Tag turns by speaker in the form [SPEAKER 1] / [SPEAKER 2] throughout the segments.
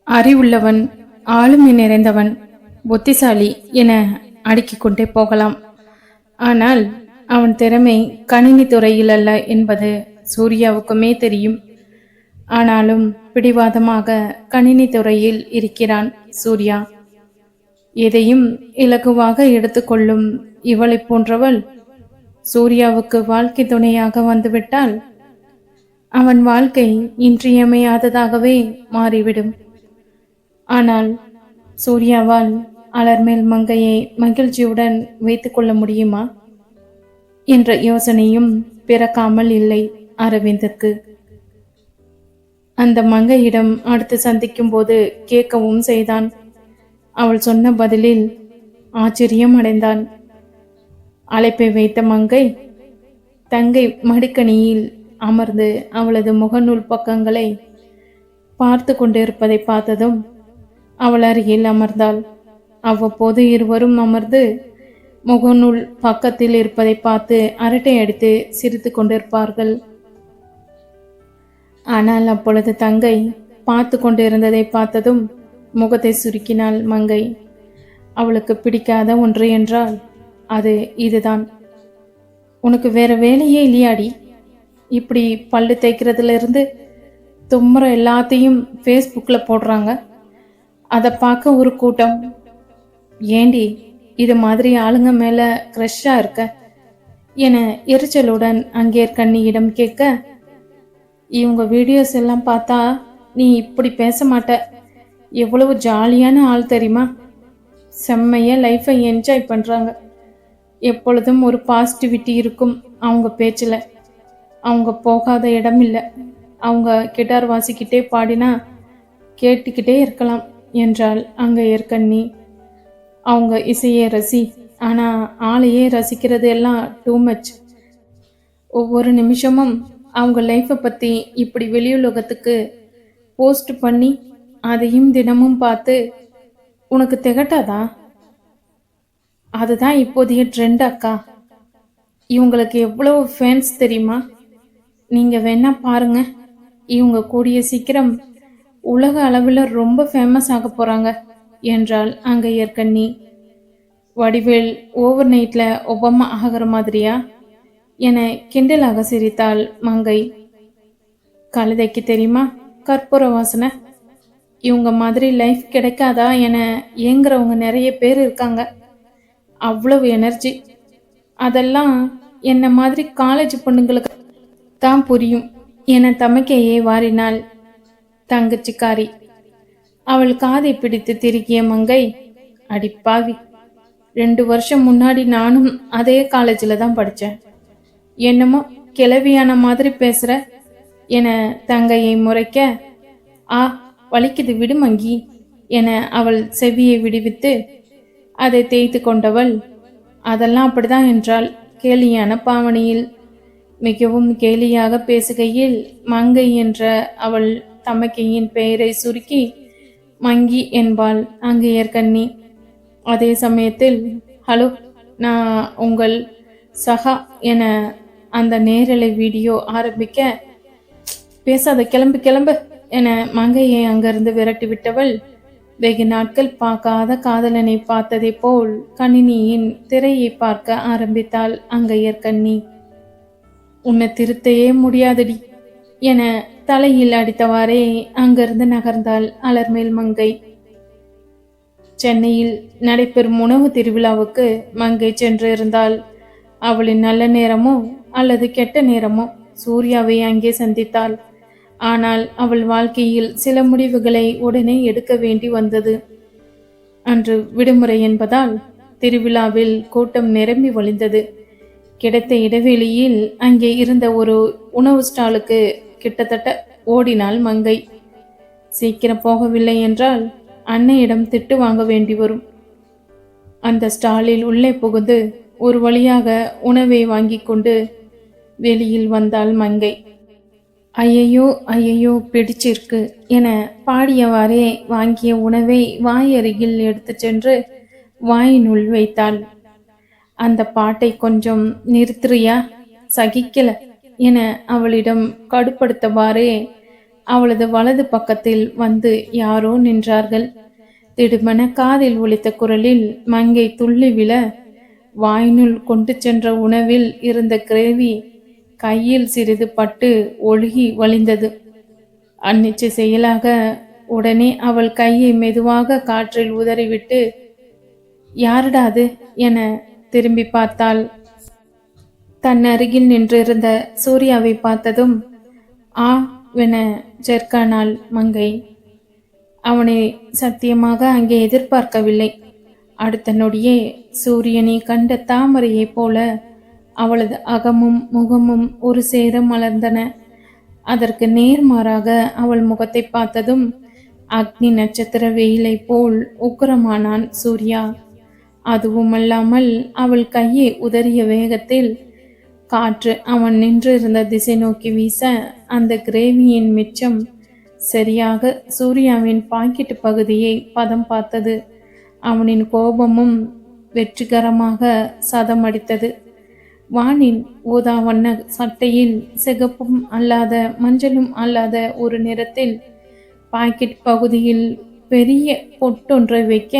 [SPEAKER 1] அறிவுள்ளவன், ஆளுமை நிறைந்தவன், புத்திசாலி என அடுக்கிக் கொண்டே போகலாம். ஆனால் அவன் திறமை கணினி துறையில் அல்ல என்பது சூர்யாவுக்குமே தெரியும். ஆனாலும் பிடிவாதமாக கணினி துறையில் இருக்கிறான் சூர்யா. எதையும் இலகுவாக எடுத்துக்கொள்ளும் இவளை போன்றவள் சூர்யாவுக்கு வாழ்க்கை துணையாக வந்துவிட்டால் அவன் வாழ்க்கை இன்றியமையாததாகவே மாறிவிடும். ஆனால் சூர்யாவால் அலர்மேல் மங்கையை மகிழ்ச்சியுடன் வைத்துக் கொள்ள முடியுமா என்ற யோசனையும் பிறக்காமல் இல்லை அரவிந்திற்கு. அந்த மங்கையிடம் அடுத்து சந்திக்கும் போது கேட்கவும் செய்தான். அவள் சொன்ன பதிலில் ஆச்சரியம் அடைந்தான். அழைப்பை வைத்த மங்கை தங்கை மடிக்கணியில் அமர்ந்து அவளது முகநூல் பக்கங்களை பார்த்து கொண்டிருப்பதை பார்த்ததும் அவள் அருகில் அமர்ந்தாள். அவ்வப்போது இருவரும் அமர்ந்து முகநூல் பக்கத்தில் இருப்பதை பார்த்து அரட்டை அடித்து சிரித்து கொண்டிருப்பார்கள். ஆனால் அப்பொழுது தங்கை பார்த்து கொண்டிருந்ததை பார்த்ததும் முகத்தை சுருக்கினாள் மங்கை. அவளுக்கு பிடிக்காத ஒன்று என்றால் அது இதுதான். உனக்கு வேற வேலையே இல்லையாடி? இப்படி பல்லு தேய்க்கிறதுல இருந்து தும்முற எல்லாத்தையும் ஃபேஸ்புக்கில் போடுறாங்க. அதை பார்க்க ஒரு கூட்டம். ஏண்டி இது மாதிரி ஆளுங்க மேல க்ரஷ்ஷா இருக்க என எரிச்சலுடன் அங்கேற்கண்ணியிடம் கேட்க, இவங்க வீடியோஸ் எல்லாம் பார்த்தா நீ இப்படி பேச மாட்ட. எவ்வளவு ஜாலியான ஆள் தெரியுமா? செம்மைய லைஃப்பை என்ஜாய் பண்ணுறாங்க. எப்பொழுதும் ஒரு பாசிட்டிவிட்டி இருக்கும் அவங்க பேச்சில். அவங்க போகாத இடம் இல்லை. அவங்க கிட்டார் வாசிக்கிட்டே பாடினா கேட்டுக்கிட்டே இருக்கலாம் என்றாள் அங்கே ஏற்கண்ணி. அவங்க இசையே ரசி, ஆனால் ஆளையே ரசிக்கிறது எல்லாம் டூ மச். ஒவ்வொரு நிமிஷமும் அவங்க லைஃப்பை பற்றி இப்படி வெளியுலகத்துக்கு போஸ்ட் பண்ணி அதையும் தினமும் பார்த்து உனக்கு திகட்டாதா? அதுதான் இப்போதைய ட்ரெண்ட் அக்கா. இவங்களுக்கு எவ்வளவு ஃபேன்ஸ் தெரியுமா? நீங்கள் வேணா பாருங்க. இவங்க கூடிய சீக்கிரம் உலக அளவில் ரொம்ப ஃபேமஸ் ஆக போகிறாங்க என்றாள் அங்கே ஏற்கண்ணி. வடிவேல் ஓவர் நைட்டில் ஒபாமா ஆகிற மாதிரியா என கிண்டலாக சிரித்தாள் மங்கை. கழுதைக்கு தெரியுமா கற்பூர வாசனை? இவங்க மாதிரி லைஃப் கிடைக்காதா என ஏங்குறவங்க நிறைய பேர் இருக்காங்க. அவ்வளவு எனர்ஜி. அதெல்லாம் என்ன மாதிரி காலேஜ் பொண்ணுங்களுக்கு தான் புரியும் என தமக்கையே வாரினாள் தங்கச்சிக்காரி. அவள் காதை பிடித்து திருக்கிய மங்கை, அடிப்பாவி, 2 வருஷம் முன்னாடி நானும் அதே காலேஜில் தான் படித்தேன். என்னமோ கிளவியான மாதிரி பேசுற என தங்கையை முறைக்க, ஆ வலிக்குது விடு மங்கி என அவள் செவியை விடுவித்து அதை தேய்த்து கொண்டவள், அதெல்லாம் அப்படிதான் என்றாள் கேலியான பாவனையில். மிகவும் கேலியாக பேசுகையில் மங்கை என்ற அவள் தமக்கையின் பெயரை சுருக்கி மங்கி என்பாள் அங்கு ஏற்கண்ணி. அதே சமயத்தில், ஹலோ, நான் உங்கள் சகா என அந்த நேரலை வீடியோ ஆரம்பிக்க, பேசாத, கிளம்பு கிளம்பு என மங்கையை அங்கிருந்து விரட்டி விட்டவள் வெகு நாட்கள் பார்க்காத காதலனை பார்த்ததை போல் கணினியின் திரையை பார்க்க ஆரம்பித்தாள் அங்கையர்கண்ணி. உன்னை திருத்தையே முடியாதடி என தலையில் அடித்தவாறே அங்கிருந்து நகர்ந்தாள் அலர்மேல் மங்கை. சென்னையில் நடைபெறும் உணவு திருவிழாவுக்கு மங்கை சென்று இருந்தால் அவளின் நல்ல நேரமோ அல்லது கெட்ட நேரமோ சூர்யாவை அங்கே சந்தித்தாள். ஆனால் அவள் வாழ்க்கையில் சில முடிவுகளை உடனே எடுக்க வேண்டி வந்தது. அன்று விடுமுறை என்பதால் திருவிழாவில் கூட்டம் நிரம்பி வழிந்தது. கிடைத்த இடைவெளியில் அங்கே இருந்த ஒரு உணவு ஸ்டாலுக்கு கிட்டத்தட்ட ஓடினாள் மங்கை. சீக்கிரம் போகவில்லை என்றால் அன்னையிடம் திட்டு வாங்க வேண்டி வரும். அந்த ஸ்டாலில் உள்ளே புகுந்து ஒரு வழியாக உணவை வாங்கி கொண்டு வெளியில் வந்தாள் மங்கை. ஐயையோ ஐயையோ பிடிச்சிருக்கு என பாடியவாறே வாங்கிய உணவை வாயருகில் எடுத்து சென்று வாயினுள் வைத்தாள். அந்த பாட்டை கொஞ்சம் நிறுத்துறியா, சகிக்கல என அவளிடம் கடுப்படுத்தவாறே அவளது வலது பக்கத்தில் வந்து யாரோ நின்றார்கள். திடுமென காதில் ஒலித்த குரலில் மங்கை துள்ளி விழ, வாயினுள் கொண்டு சென்ற உணவில் இருந்த கிரேவி கையில் சிறிது பட்டு ஒழுகி வழிந்தது. அந்நிச்சை செயலாக உடனே அவள் கையை மெதுவாக காற்றில் உதறிவிட்டு, யாருடா அது என திரும்பி பார்த்தாள். தன் அருகில் நின்றிருந்த சூர்யாவை பார்த்ததும் ஆ வென ஜெர்க்கானாள் மங்கை. அவனை சத்தியமாக அங்கே எதிர்பார்க்கவில்லை. அடுத்த நொடியே சூரியனை கண்ட தாமரையைப் போல அவளது அகமும் முகமும் ஒரு சேர மலர்ந்தன. அதற்கு நேர்மாறாக அவள் முகத்தை பார்த்ததும் அக்னி நட்சத்திர வெயிலை போல் உக்கிரமானான் சூர்யா. அதுவுமல்லாமல் அவள் கையை உதறிய வேகத்தில் காற்று அவன் நின்றிருந்த திசை நோக்கி வீச, அந்த கிரேவியின் மிச்சம் சரியாக சூர்யாவின் பாக்கெட்டு பகுதியை பதம் பார்த்தது. அவனின் கோபமும் வெற்றிகரமாக சதமடித்தது. வானின் ஊதா வண்ண சட்டையில் சிகப்பும் அல்லாத மஞ்சளும் அல்லாத ஒரு நிறத்தில் பாக்கெட் பகுதியில் பெரிய பொட்டொன்றை வைக்க,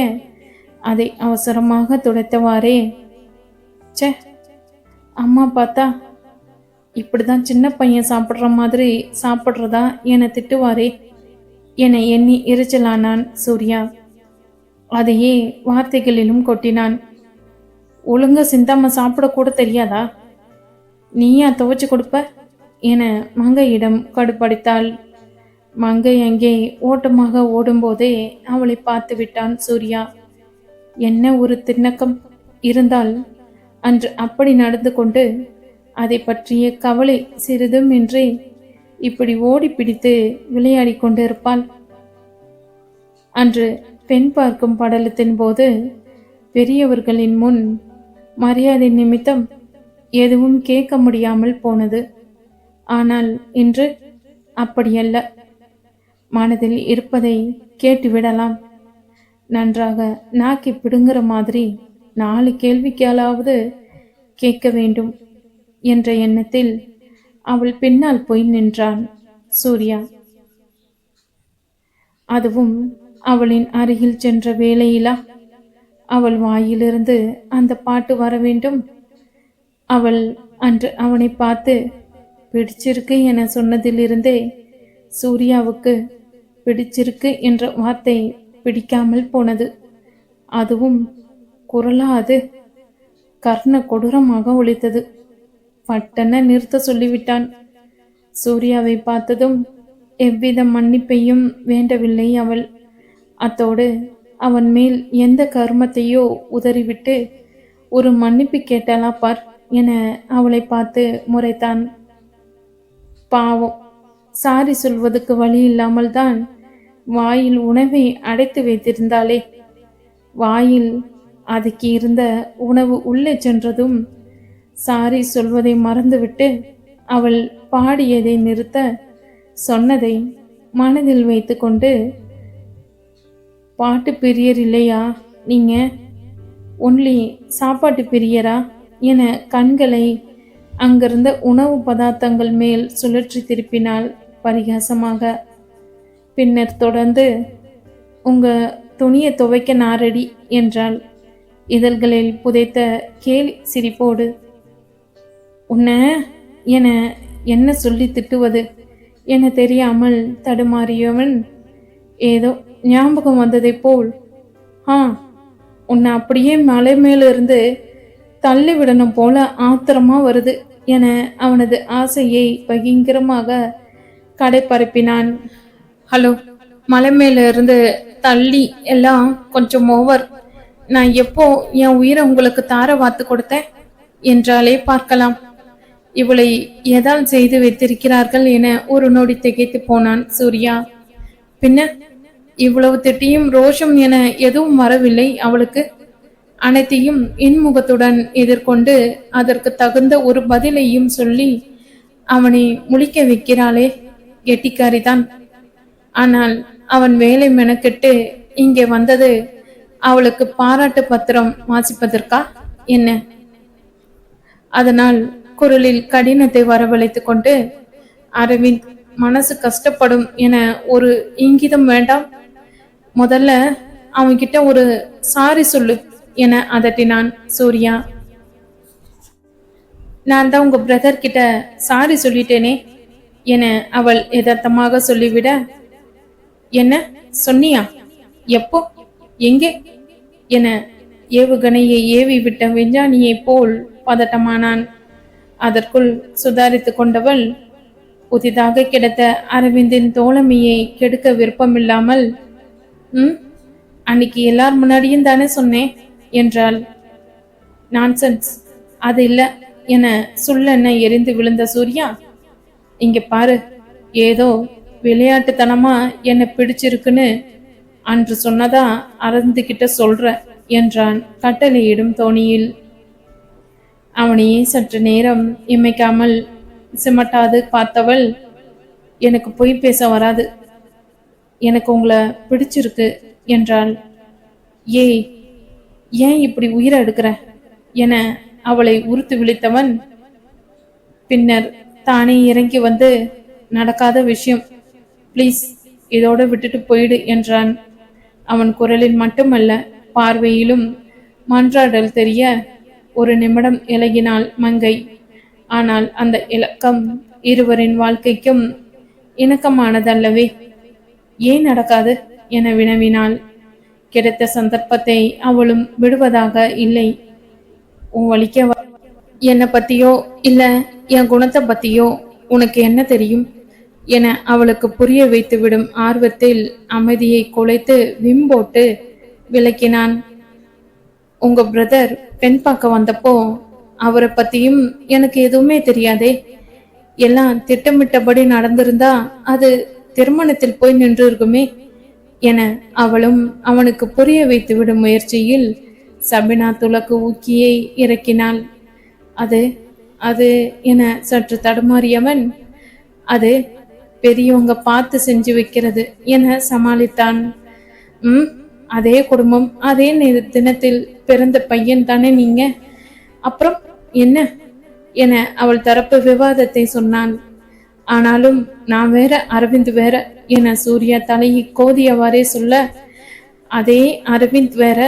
[SPEAKER 1] அதை அவசரமாக துடைத்தவாறே, சே அம்மா பார்த்தா இப்படிதான் சின்ன பையன் சாப்பிட்ற மாதிரி சாப்பிட்றதா என திட்டுவாரே என எண்ணி எரிச்சலானான் சூர்யா. அதையே வார்த்தைகளிலும் கொட்டினான். ஒழுங்கா சிந்தாம சாப்பிடக்கூட தெரியாதா? நீயா துவைச்சு கொடுப்ப என மங்கையிடம் கடுப்படித்தாள். மங்கை அங்கே ஓட்டமாக ஓடும்போதே அவளை பார்த்து விட்டான் சூர்யா. என்ன ஒரு திண்ணக்கம் இருந்தால் அன்று அப்படி நடந்து கொண்டு அதை பற்றிய கவலை சிறிதும் இன்றி இப்படி ஓடி பிடித்து விளையாடி கொண்டிருப்பாள். அன்று பெண் பார்க்கும் படலத்தின் போது பெரியவர்களின் முன் மரியாதை நிமித்தம் எதுவும் கேட்க முடியாமல் போனது. ஆனால் இன்று அப்படியல்ல. மனதில் இருப்பதை கேட்டுவிடலாம். நன்றாக நாக்கி பிடுங்குற மாதிரி 4 கேள்விக்காலாவது கேட்க வேண்டும் என்ற எண்ணத்தில் அவள் பின்னால் போய் நின்றான் சூர்யா. அதுவும் அவளின் அருகில் சென்ற வேளையிலா அவள் வாயிலிருந்து அந்த பாட்டு வர வேண்டும்? அவள் அன்று அவனை பார்த்து பிடிச்சிருக்கு என சொன்னதிலிருந்தே சூர்யாவுக்கு பிடிச்சிருக்கு என்ற வார்த்தை பிடிக்காமல் போனது. அதுவும் குரலா அது கர்ண கொடூரமாக ஒலித்தது. பட்டென நிறுத்த சொல்லிவிட்டான். சூர்யாவை பார்த்ததும் எவ்வித மன்னிப்பையும் வேண்டவில்லை அவள். அத்தோடு அவன் மேல் எந்த கர்மத்தையோ உதறிவிட்டு ஒரு மன்னிப்பு கேட்டாளா பார் என அவளை பார்த்து முறைத்தான். பாவம், சாரி சொல்வதற்கு வழி இல்லாமல் தான் வாயில் உணவை அடைத்து வைத்திருந்தாளே. வாயில் அதுக்கு இருந்த உணவு உள்ளே சென்றதும் சாரி சொல்வதை மறந்துவிட்டு அவள் பாடியதை நிறுத்த சொன்னதை மனதில் வைத்து கொண்டு, பாட்டு பிரியர் இல்லையா நீங்க, ஒன்லி சாப்பாட்டு பிரியரா என கண்களை அங்கிருந்த உணவு பதார்த்தங்கள் மேல் சுழற்றி திருப்பினாள் பரிகாசமாக. பின்னர் தொடர்ந்து, உங்க துணியை துவைக்க நாரடி என்றாள் இதழ்களில் புதைத்த கேலி சிரிப்போடு. உன்ன என என்ன சொல்லி திட்டுவது என தெரியாமல் தடுமாறியவன் ஏதோ ஞாபகம் வந்ததை போல், உன்னை அப்படியே மலை மேலிருந்து தள்ளிவிடணும் போல ஆத்திரமா வருது என அவனது ஆசையை பகிங்கரமாக கடைப்பரப்பினான். ஹலோ, மலை மேல இருந்து தள்ளி எல்லாம் கொஞ்சம் ஓவர். நான் எப்போ என் உயிரை உங்களுக்கு தார வாத்து கொடுத்தேன் என்றாலே பார்க்கலாம். இவளை எதால் செய்து வைத்திருக்கிறார்கள் என ஒரு நொடி திகைத்து போனான் சூர்யா. பின்ன இவ்வளவு திட்டியும் ரோஷம் என எதுவும் வரவில்லை அவளுக்கு. அனைத்தையும் இன்முகத்துடன் எதிர்கொண்டு அதற்கு தகுந்த ஒரு பதிலையும் சொல்லி அவனை முழிக்க வைக்கிறாளே, கெட்டிக்காரிதான். ஆனால் அவன் வேலை மெனக்கெட்டு இங்கே வந்தது அவளுக்கு பாராட்டு பத்திரம் வாசிப்பதற்கா என்ன? அதனால் குரலில் கடினத்தை வரவழைத்து கொண்டு, அரவிந்த், மனசு கஷ்டப்படும் என ஒரு இங்கிதம் வேண்டாம்? முதல்ல அவன்கிட்ட ஒரு சாரி சொல்லு என அதட்டினான் சூர்யா. நான் தான் உங்க பிரதர் கிட்ட சாரி சொல்லிட்டேனே என அவள் யதார்த்தமாக சொல்லிவிட, என்ன சொன்னியா? எப்போ? எங்கே? என ஏவுகணையை ஏவி விட்ட விஞ்ஞானியை போல் பதட்டமானான். அதற்குள் சுதாரித்து கொண்டவள், புதிதாக கிடைத்த அரவிந்தின் தோழமையை கெடுக்க விருப்பமில்லாமல், அன்னைக்கு எல்லார் முன்னாடியும் தானே சொன்னேன் என்றாள். நான்சென்ஸ், அது இல்ல என சுள்ளென எரிந்து விழுந்த சூர்யா, இங்க பாரு, ஏதோ விளையாட்டுத்தனமா என்ன பிடிச்சிருக்குன்னு அன்று சொன்னதா அரவிந்துகிட்ட சொல்ற என்றான் கட்டளையிடும் தோணியில். அவனையே சற்று நேரம் இமைக்காமல் சிமட்டாது பார்த்தவள், எனக்கு பொய் பேச வராது, எனக்கு உங்களை பிடிச்சிருக்கு என்றாள். ஏய், ஏன் இப்படி உயிரை எடுக்கிற என அவளை உறுத்து விழித்தவன், பின்னர் தானே இறங்கி வந்து, நடக்காத விஷயம், ப்ளீஸ் இதோட விட்டுட்டு போயிடு என்றான். அவன் குரலில் மட்டுமல்ல, பார்வையிலும் மன்றாடல் தெரிய ஒரு நிமிடம் இலகினாள் மங்கை. ஆனால் அந்த இலக்கம் இருவரின் வாழ்க்கைக்கும் இணக்கமானதல்லவே. ஏன் நடக்காது என வினவினாள். கிடைத்த சந்தர்ப்பத்தை அவளும் விடுவதாக இல்லை. உன் வலிக்க என்னை பத்தியோ இல்ல என் குணத்தை பத்தியோ உனக்கு என்ன தெரியும் என அவளுக்கு புரிய வைத்துவிடும் ஆர்வத்தில் அமைதியை குலைத்து விம்போட்டு விளக்கினான். உங்க பிரதர் பெண் பார்க்க வந்தப்போ அவரை பத்தியும் எனக்கு எதுவுமே தெரியாதே. எல்லாம் திட்டமிட்டபடி நடந்திருந்தா அது திருமணத்தில் போய் நின்று இருக்குமே என அவளும் அவனுக்கு புரிய வைத்து விடும் முயற்சியில் சபினா துலக்கு ஊக்கியை இறக்கினாள். அது அது என சற்று தடுமாறியவன், அது பெரியவங்க பார்த்து செஞ்சு வைக்கிறது என சமாளித்தான். அதே குடும்பம், அதே தினத்தில் பிறந்த பையன் தானே நீங்க, அப்புறம் என்ன என அவள் தரப்பு விவாதத்தை சொன்னான். ஆனாலும் நான் வேற, அரவிந்த் வேற என சூர்யா தலையை கோதியவாறே சொல்ல, அதே அரவிந்த் வேற,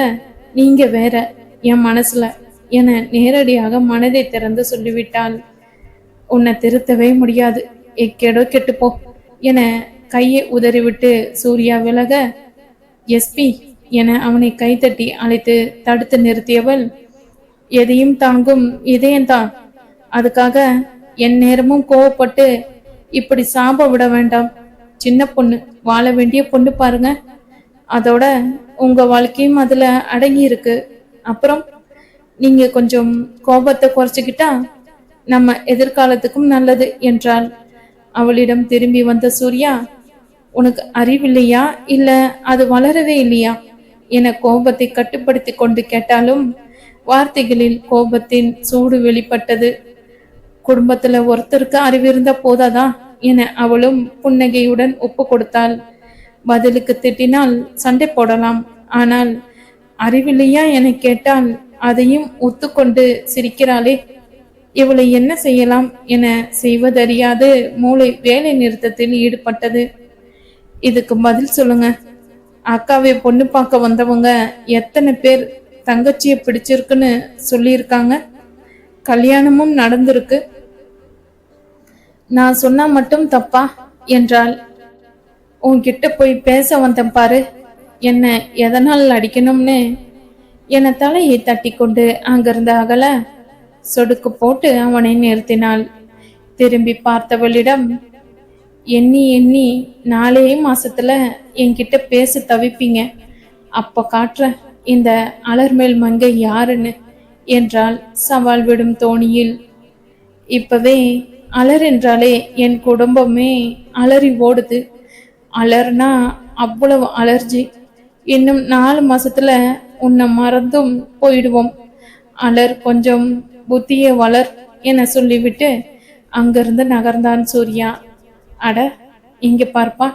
[SPEAKER 1] நீங்க வேற என் மனசுல என நேரடியாக மனதை திறந்து சொல்லிவிட்டாள். உன்னை திருத்தவே முடியாது, எக்கேடோ கெட்டுப்போ என கையை உதறிவிட்டு சூர்யா விலக, எஸ்பி என அவனை கைத்தட்டி அழைத்து தடுத்து நிறுத்தியவள், எதையும் தாங்கும் இதயம்தான், அதுக்காக என் நேரமும் கோவப்பட்டு இப்படி சாப விட வேண்டாம். சின்ன பொண்ணு, வாழ வேண்டிய பொண்ணு பாருங்க, அதோட உங்க வாழ்க்கையும் அதுல அடங்கி இருக்கு. அப்புறம் நீங்க கொஞ்சம் கோபத்தை குறைச்சிக்கிட்டா நம்ம எதிர்காலத்துக்கும் நல்லது என்றாள். அவளிடம் திரும்பி வந்த சூர்யா, உனக்கு அறிவில்லையா இல்ல அது வளரவே இல்லையா என கோபத்தை கட்டுப்படுத்தி கொண்டு கேட்டாலும் வார்த்தைகளில் கோபத்தின் சூடு வெளிப்பட்டது. குடும்பத்துல ஒருத்தருக்கு அறிவிருந்த போதாதா என அவளும் புன்னகையுடன் ஒப்பு கொடுத்தாள். பதிலுக்கு திட்டினால் சண்டை போடலாம், ஆனால் அறிவில்லையா என கேட்டால் அதையும் ஒத்துக்கொண்டு சிரிக்கிறாளே, இவளை என்ன செய்யலாம் என செய்வதறியாது மூளை வேலை நிறுத்தத்தில் ஈடுபட்டது. இதுக்கு பதில் சொல்லுங்க. அக்காவை பொண்ணு பார்க்க வந்தவங்க எத்தனை பேர் தங்கச்சிய பிடிச்சிருக்குன்னு சொல்லியிருக்காங்க? கல்யாணமும் நடந்திருக்கு. நான் சொன்னா மட்டும் தப்பா என்றாள். உன்கிட்ட போய் பேச வந்தேன் பாரு, என்ன எதனால் அடிக்கணும்னு என தலையை தட்டி கொண்டு அங்கிருந்து அகல சொடுக்கு போட்டு அவனை நிறுத்தினாள். திரும்பி பார்த்தவளிடம், எண்ணி எண்ணி 4 மாசத்துல என்கிட்ட பேச தவிப்பீங்க, அப்ப காட்டுற இந்த அலர்மேல் மங்கை யாருன்னு என்றால் சவால் விடும் தோணியில். இப்பவே அலர் என்றாலே என் குடும்பமே அலறி ஓடுது. அலர்னா அவ்வளவு அலர்ஜி. இன்னும் 4 மாசத்துல உன்னை மறந்தும் போயிடுவோம். அலர், கொஞ்சம் புத்திய வளர் என சொல்லிவிட்டு அங்கிருந்து நகர்ந்தான் சூர்யா. அட, இங்க பார்ப்பா,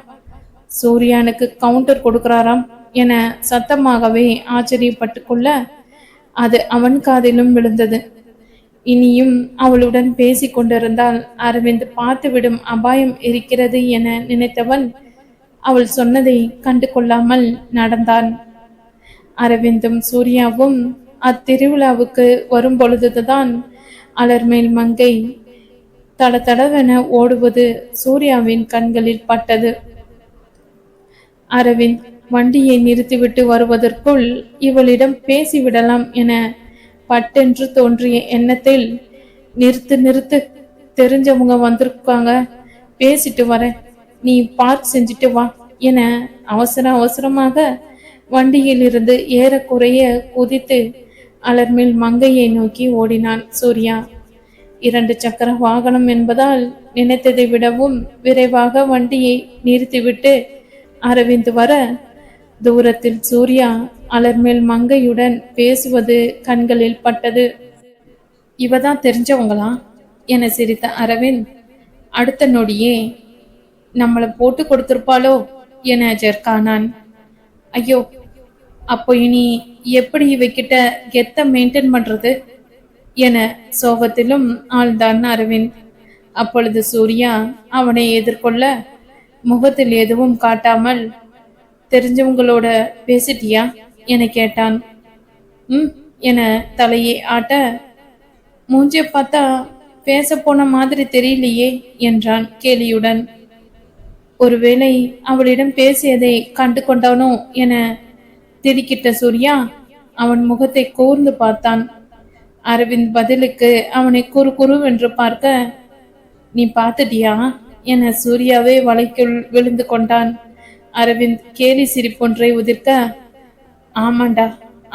[SPEAKER 1] சூர்யானுக்கு கவுண்டர் கொடுக்கிறாராம் என சத்தமாகவே ஆச்சரியப்பட்டு கொள்ள அது அவன் காதிலும் விழுந்தது. இனியும் அவளுடன் பேசிக் கொண்டிருந்தால் அரவிந்த் பார்த்துவிடும் அபாயம் இருக்கிறது என நினைத்தவன் அவள் சொன்னதை கண்டு கொள்ளாமல் நடந்தான். அரவிந்தும் சூர்யாவும் அத்திருவிழாவுக்கு வரும் பொழுதுதான் அலர்மேல் மங்கை தடதடவென ஓடுவது சூர்யாவின் கண்களில் பட்டது. அரவிந்த் வண்டியை நிறுத்திவிட்டு வருவதற்குள் இவளிடம் பேசிவிடலாம் என பட்டென்று தோன்றிய எண்ணத்தில், நிறுத்து நிறுத்து, தெரிஞ்சவங்க வந்திருக்காங்க, பேசிட்டு வர, நீ பார்க் செஞ்சுட்டு வா என அவசரமாக வண்டியில் இருந்து ஏறக்குறைய குதித்து அலர்மேல் மங்கையை நோக்கி ஓடினான் சூர்யா. 2 சக்கர வாகனம் என்பதால் நினைத்ததை விடவும் விரைவாக வண்டியை நிறுத்திவிட்டு அரவிந்த் வர, தூரத்தில் சூர்யா அலர்மேல் மங்கையுடன் பேசுவது கண்களில் பட்டது. இவதான் தெரிஞ்சவங்களா என சிரித்த அரவிந்த் அடுத்த நொடியே நம்மளை போட்டு கொடுத்திருப்பாளோ என ஜெர்கானான். ஐயோ, அப்போ இனி எப்படி இவைக்கிட்ட கெத்த மெயின்டைன் பண்றது என சோகத்திலும் ஆழ்ந்தான் அரவிந்த். அப்பொழுது சூர்யா அவனை எதிர்கொள்ள முகத்தில் எதுவும் காட்டாமல், தெரிஞ்சவங்களோட பேசிட்டியா என கேட்டான். என தலையை ஆட்ட, மூஞ்சிய பார்த்தா பேச போன மாதிரி தெரியலையே என்றான் கேலியுடன். ஒருவேளை அவளிடம் பேசியதை கண்டு கொண்டானோ என திடுக்கிட்ட சூர்யா அவன் முகத்தை கூர்ந்து பார்த்தான். அரவிந்த் பதிலுக்கு அவனை குறுவென்று பார்க்க, நீ பார்த்துட்டியா என சூர்யாவே வலைக்குள் விழுந்து கொண்டான். அரவிந்த் கேலி சிரிப்பொன்றை உதிர்க்க, ஆமாண்டா,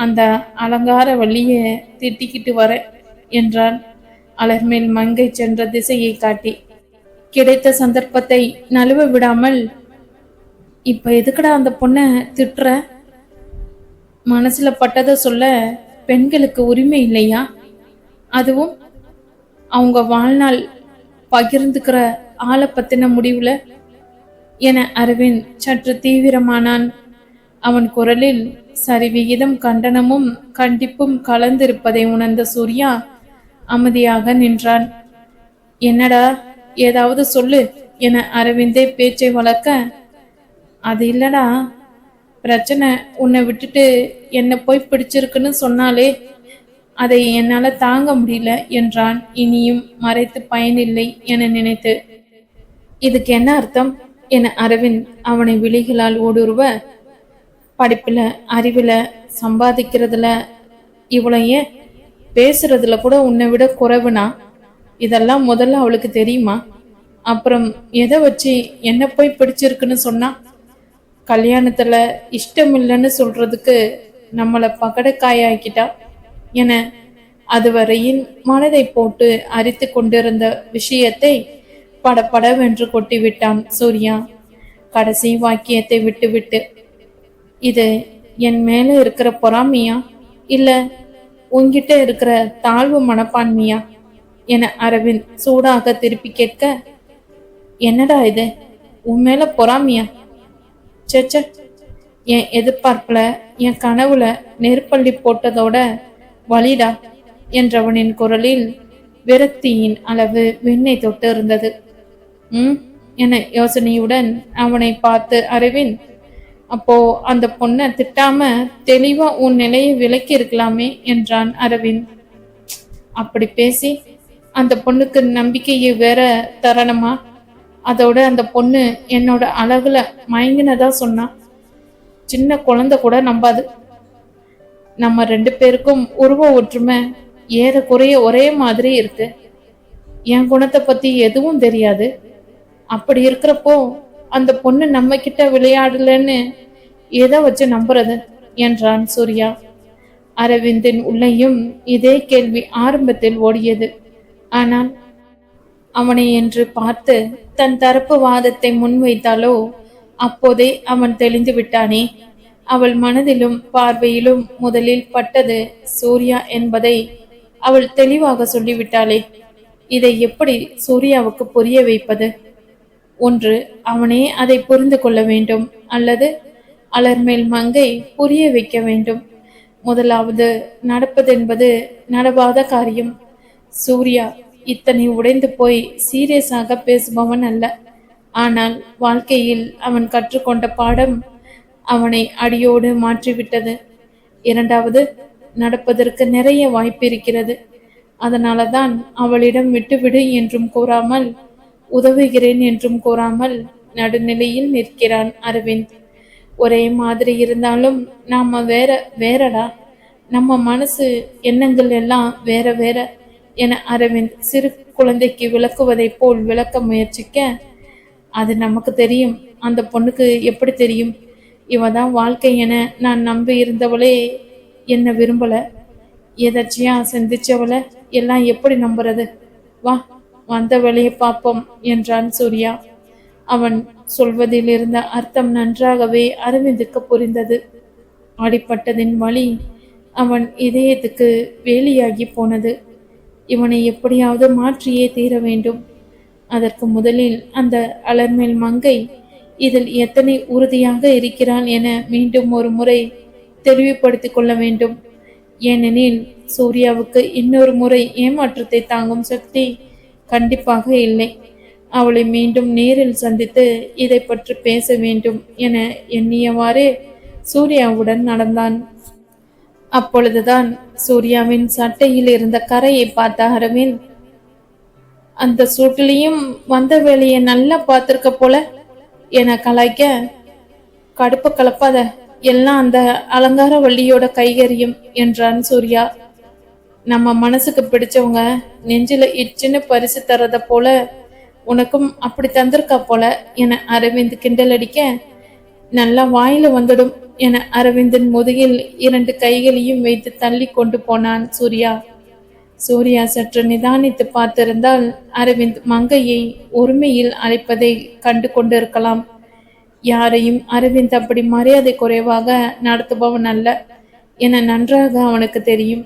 [SPEAKER 1] அந்த அலங்கார வள்ளிய திட்டிக்கிட்டு வர என்றான் அலர்மேல் மங்கை சென்ற திசையை காட்டி. கிடைத்த சந்தர்ப்பத்தை நழுவ விடாமல், இப்ப எதுக்கடா அந்த பொண்ணை திட்டுற? மனசுல பட்டதை சொல்ல பெண்களுக்கு உரிமை இல்லையா? அதுவும் அவங்க வாழ்நாள் பகிர்ந்துக்கிற ஆளை பத்தின முடிவுல என அரவிந்த் சற்று தீவிரமானான். அவன் குரலில் சரிவிகிதம் கண்டனமும் கண்டிப்பும் கலந்திருப்பதை உணர்ந்த சூர்யா அமைதியாக நின்றான். என்னடா, ஏதாவது சொல்லு என அரவிந்தே பேச்சை வளர்க்க, அது இல்லடா, பிரச்சனை உன்னை விட்டுட்டு என்னை போய் பிடிச்சிருக்குன்னு சொன்னாலே அதை என்னால தாங்க முடியல என்றான் இனியும் மறைத்து பயனில்லை என நினைத்து. இதுக்கு என்ன அர்த்தம் என அரவிந்த் அவனை விழிகளால் ஊடுருவ, படிப்புல, அறிவுல, சம்பாதிக்கிறதுல, இவ்வளையே பேசுறதுல கூட உன்னை விட குறைவுனா இதெல்லாம் முதல்ல அவளுக்கு தெரியுமா? அப்புறம் எதை வச்சு என்ன போய் பிடிச்சிருக்குன்னு சொன்னா? கல்யாணத்துல இஷ்டம் இல்லைன்னு சொல்றதுக்கு நம்மளை பகடக்காயாக்கிட்டா என அதுவரையில் மனதை போட்டு அரித்து கொண்டிருந்த விஷயத்தை படபடவென்று கொட்டிவிட்டான் சூர்யா கடைசி வாக்கியத்தை விட்டுவிட்டு. இது என் மேல இருக்கிற பொறாமையா இல்ல உன்கிட்ட இருக்கிற தாழ்வு மனப்பான்மையா என அரவிந்த் சூடாக திருப்பி கேட்க, என்னடா இது, உன் மேல பொறாமையா? சேச்ச, என் எதிர்பார்ப்புல என் கனவுல நெருப்பள்ளி போட்டதோட வலிடா என்றவனின் குரலில் விரக்தியின் அளவு விண்ணை தொட்டு இருந்தது. என யோசனையுடன் அவனை பார்த்து அரவிந்த், அப்போ அந்த பொண்ணை திட்டாம தெளிவா உன் நிலையை விலக்கி இருக்கலாமே என்றான் அரவிந்த். அப்படி பேசி அந்த பொண்ணுக்கு நம்பிக்கையை வேற தரணுமா? அதோட அந்த பொண்ணு என்னோட அழகுல மயங்கினதா சொன்னா. சின்ன குழந்தை கூட நம்பாது. நம்ம 2 பேருக்கும் உருவ ஒற்றுமை ஏறக்குறைய ஒரே மாதிரி இருக்கு. என் குணத்தை பத்தி எதுவும் தெரியாது. அப்படி இருக்கிறப்போ அந்த பொண்ணு நம்ம கிட்ட விளையாடலன்னு எதை வச்சு நம்புறது என்றான் சூர்யா. அரவிந்தின் உள்ளேயும் இதே கேள்வி ஆரம்பத்தில் ஓடியது. ஆனால் அவனை என்று பார்த்து தன் தரப்பு வாதத்தை முன்வைத்தாலோ அப்போதே அவன் தெளிந்து விட்டானே. அவள் மனதிலும் பார்வையிலும் முதலில் பட்டது சூர்யா என்பதை அவள் தெளிவாக சொல்லிவிட்டாளே. இதை எப்படி சூர்யாவுக்கு புரிய வைப்பது? ஒன்று அவனே அதை புரிந்து கொள்ள வேண்டும், அல்லது அலர்மேல் மங்கை புரிய வைக்க வேண்டும். முதலாவது நடப்பதென்பது நடவாத காரியம். சூர்யா இத்தனை உடைந்து போய் சீரியஸாக பேசுபவன் அல்ல. ஆனால் வாழ்க்கையில் அவன் கற்றுக்கொண்ட பாடம் அவனை அடியோடு மாற்றிவிட்டது. இரண்டாவது, நடப்பதற்கு நிறைய வாய்ப்பு இருக்கிறது. அதனாலதான் அவளிடம் விட்டுவிடு என்றும் கூறாமல், உதவுகிறேன் என்றும் கூறாமல் நடுநிலையில் நிற்கிறான் அரவிந்த். ஒரே மாதிரி இருந்தாலும் நாம வேறடா, நம்ம மனசு எண்ணங்கள் எல்லாம் வேற வேற என அரவிந்த் சிறு குழந்தைக்கு விளக்குவதைப் போல் விளக்க முயற்சிக்க, அது நமக்கு தெரியும், அந்த பொண்ணுக்கு எப்படி தெரியும்? இவ தான் வாழ்க்கை என நான் நம்பி இருந்தவளே என்ன விரும்பல. எதாச்சியா சிந்திச்சவளை எல்லாம் எப்படி நம்புறது? வா, வந்த வேலையை பார்ப்போம் என்றான் சூர்யா. அவன் சொல்வதில் இருந்த அர்த்தம் நன்றாகவே அரவிந்துக்கு புரிந்தது. அடிப்பட்டதின் வழி அவன் இதயத்துக்கு வேலியாகி போனது. இவனை எப்படியாவது மாற்றியே தீர வேண்டும். அதற்கு முதலில் அந்த அலர்மேல் மங்கை இதில் எத்தனை உறுதியாக இருக்கிறான் என மீண்டும் ஒரு முறை தெளிவுபடுத்திக் கொள்ள வேண்டும். ஏனெனில் சூர்யாவுக்கு இன்னொரு முறை ஏமாற்றத்தை தாங்கும் சக்தி கண்டிப்பாக இல்லை. அவளை மீண்டும் நேரில் சந்தித்து இதை பற்றி பேச வேண்டும் என எண்ணியவாறே சூர்யாவுடன் நடந்தான். அப்பொழுதுதான் சூர்யாவின் சட்டையில் இருந்த கரையை பார்த்த அரவிந்த், அந்த சூட்டிலையும் வந்த வேலையை நல்லா பார்த்திருக்க போல என கலாய்க்க, கடுப்ப கலப்பாத, எல்லாம் அந்த அலங்கார வள்ளியோட கைகரியம் என்றான் சூர்யா. நம்ம மனசுக்கு பிடிச்சவங்க நெஞ்சில இச்சின்னு பரிசு தரத போல உனக்கும் அப்படி தந்திருக்கா போல என அரவிந்த் கிண்டல் அடிக்க, நல்லா வாயில வந்துடும் என அரவிந்தின் முதுகில் 2 கைகளையும் வைத்து தள்ளி கொண்டு போனான் சூர்யா. சூர்யா சற்று நிதானித்து பார்த்திருந்தால் அரவிந்த் மங்கையை ஒருமையில் அழைப்பதை கண்டு கொண்டிருக்கலாம். யாரையும் அரவிந்த் அப்படி மரியாதை குறைவாக நடத்துபவன் அல்ல என நன்றாக அவனுக்கு தெரியும்.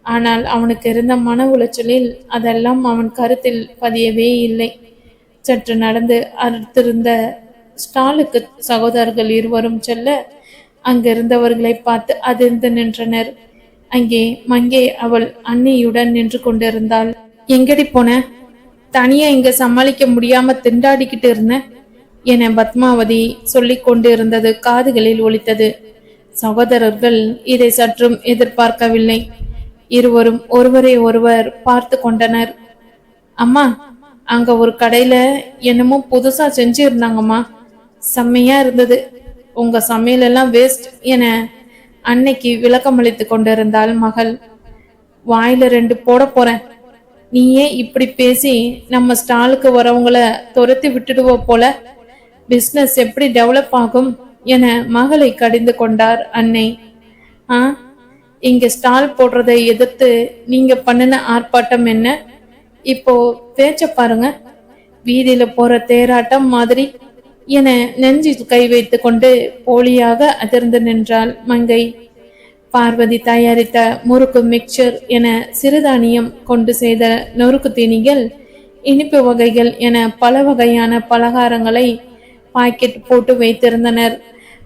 [SPEAKER 1] ஆனால் அவனுக்கு இருந்த மன உளைச்சலில் அதெல்லாம் அவன் கருத்தில் பதியவே இல்லை. சற்று நடந்து அடுத்திருந்த ஸ்டாலுக்கு சகோதரர்கள் இருவரும் செல்ல, அங்கிருந்தவர்களை பார்த்து அதிர்ந்து நின்றனர். அங்கே மங்கே அவள் அண்ணியுடன் நின்று கொண்டிருந்தாள். எங்கடி போன? தனியா இங்க சமாளிக்க முடியாம திண்டாடிக்கிட்டு இருந்த என பத்மாவதி சொல்லிக் கொண்டிருந்தது காதுகளில் ஒலித்தது. சகோதரர்கள் இதை சற்றும் எதிர்பார்க்கவில்லை. இருவரும் ஒருவரை ஒருவர் பார்த்து கொண்டனர். அம்மா, அங்க ஒரு கடையில என்னமோ புதுசா செஞ்சு இருந்தாங்கம்மா, செம்மையா இருந்தது. உங்க சமையல் எல்லாம் வேஸ்ட் என அன்னைக்கு விளக்கமளித்து கொண்டிருந்தாள் மகள். வாயில 2 போட போறேன். நீயே இப்படி பேசி நம்ம ஸ்டாலுக்கு வரவங்கள துரத்தி விட்டுடுவோ போல. பிசினஸ் எப்படி டெவலப் ஆகும் என மகளை கடிந்து கொண்டார் அன்னை. இங்க ஸ்டால் போடுறதை எதிர்த்து நீங்க பண்ணின ஆர்ப்பாட்டம் என்ன? இப்போ பேச்ச பாருங்க, வீதியில போற தேராட்டம் மாதிரி என நெஞ்சில் கை வைத்து கொண்டு போலியாக அதிர்ந்து நின்றாள் மங்கை. பார்வதி தயாரித்த முறுக்கு மிக்சர் என சிறுதானியம் கொண்டு செய்த நொறுக்கு தீனிகள், இனிப்பு வகைகள் என பல வகையான பலகாரங்களை பாக்கெட் போட்டு வைத்திருந்தனர்.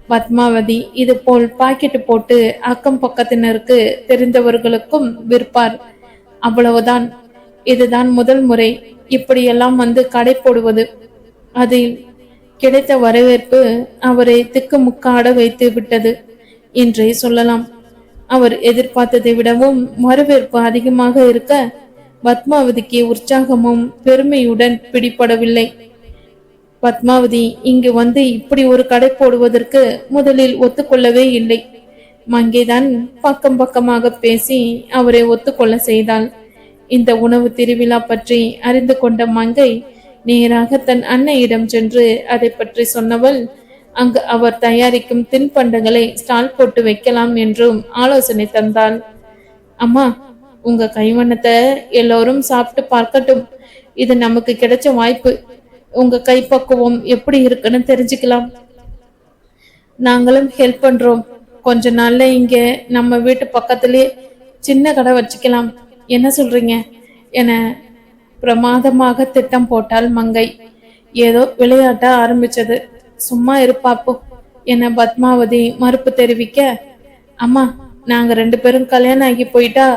[SPEAKER 1] பத்மாவதி இது போல் பாக்கெட் போட்டு அக்கம் பக்கத்தினருக்கு தெரிந்தவர்களுக்கும் விற்பார். அவ்வளவுதான். இதுதான் முதல் முறை இப்படியெல்லாம் வந்து கடை போடுவது. அதில் கிடைத்த வரவேற்பு அவரை திக்குமுக்காட வைத்து விட்டது என்றே சொல்லலாம். அவர் எதிர்பார்த்ததை விடவும் வரவேற்பு அதிகமாக இருக்க பத்மாவதிக்கு உற்சாகமும் பெருமையுடன் பிடிபடவில்லை. பத்மாவதி இங்கு வந்து இப்படி ஒரு கடை போடுவதற்கு முதலில் ஒத்துக்கொள்ளவே இல்லை. மங்கைதான் பக்கம் பக்கமாக பேசி அவரை ஒத்துக்கொள்ள செய்தாள். இந்த உணவு திருவிழா பற்றி அறிந்து கொண்ட மங்கை நேராக தன் அன்னையிடம் சென்று அதை பற்றி சொன்னவள், அங்கு அவர் தயாரிக்கும் தின்பண்டங்களை ஸ்டால் போட்டு வைக்கலாம் என்றும் ஆலோசனை தந்தாள். அம்மா, உங்க கைவண்ணத்தை எல்லோரும் சாப்பிட்டு பார்க்கட்டும். இது நமக்கு கிடைச்ச வாய்ப்பு. உங்க கைப்பக்குவம் எப்படி இருக்குன்னு தெரிஞ்சுக்கலாம். நாங்களும் ஹெல்ப் பண்றோம். கொஞ்ச நாள்ல இங்க நம்ம வீட்டு பக்கத்திலே சின்ன கடை வச்சுக்கலாம். என்ன சொல்றீங்க என பிரமாதமாக திட்டம் போட்டாள் மங்கை. ஏதோ விளையாட்ட ஆரம்பிச்சது, சும்மா இருப்பாப்போ என பத்மாவதி மறுப்பு தெரிவிக்க, அம்மா, நாங்க 2 பேரும் கல்யாணம் ஆகி போயிட்டா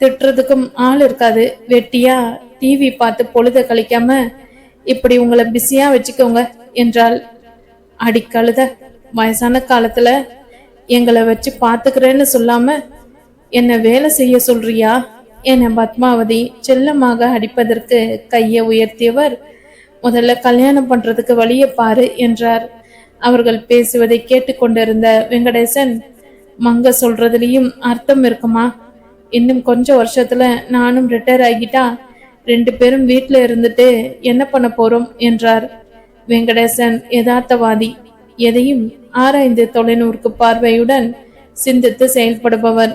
[SPEAKER 1] திட்டுறதுக்கும் ஆள் இருக்காது. வெட்டியா டிவி பார்த்து பொழுத கழிக்காம இப்படி உங்களை பிஸியா வச்சுக்கோங்க என்றாள். அடிக்கழுத, வயசான காலத்துல எங்களை வச்சு பாத்துக்கிறேன்னு சொல்லாம என்ன வேலை செய்ய சொல்றியா என பத்மாவதி செல்லமாக அடிப்பதற்கு கையை உயர்த்தியவர், முதல்ல கல்யாணம் பண்றதுக்கு வழியை பாரு என்றார். அவர்கள் பேசுவதை கேட்டுக்கொண்டிருந்த வெங்கடேசன், மங்க சொல்றதுலயும் அர்த்தம் இருக்குமா? இன்னும் கொஞ்சம் வருஷத்துல நானும் ரிட்டையர் ஆகிட்டா 2 பேரும் வீட்டுல இருந்துட்டு என்ன பண்ண போறோம் என்றார். வெங்கடேசன் யதார்த்தவாதி, எதையும் ஆராய்ந்து தொலைநோக்கு பார்வையுடன் சிந்தித்து செயல்படுபவர்.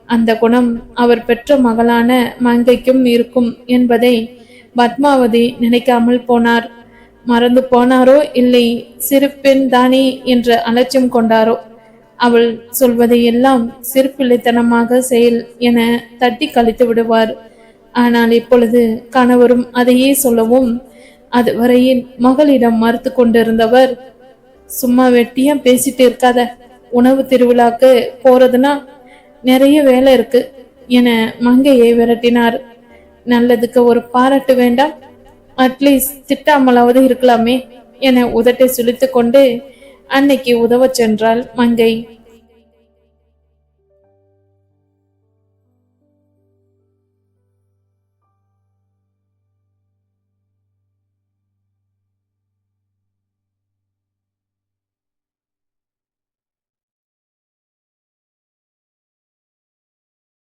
[SPEAKER 1] அந்த குணம் அவர் பெற்ற மகளான மங்கைக்கும் இருக்கும் என்பதை பத்மாவதி நினைக்காமல் போனார். மறந்து போனாரோ இல்லை சிறு பெண் தானே என்ற அலட்சியம் கொண்டாரோ, அவள் சொல்வதை எல்லாம் சிறுபிள்ளைத்தனமாக செயல் என தட்டி கழித்து விடுவார். ஆனால் இப்பொழுது கணவரும் அதையே சொல்லவும் அதுவரையில் மகளிடம் மறுத்து கொண்டிருந்தவர், சும்மா வெட்டியா பேசிட்டு இருக்காத, உணவு திருவிழாக்கு போறதுனா நிறைய வேலை இருக்கு என மங்கையை விரட்டினார். நல்லதுக்கு ஒரு பாராட்டு வேண்டாம், அட்லீஸ்ட் திட்டாமலாவது இருக்கலாமே என உதட்டை சுழித்து கொண்டு அன்னைக்கு உதவ சென்றாள் மங்கை.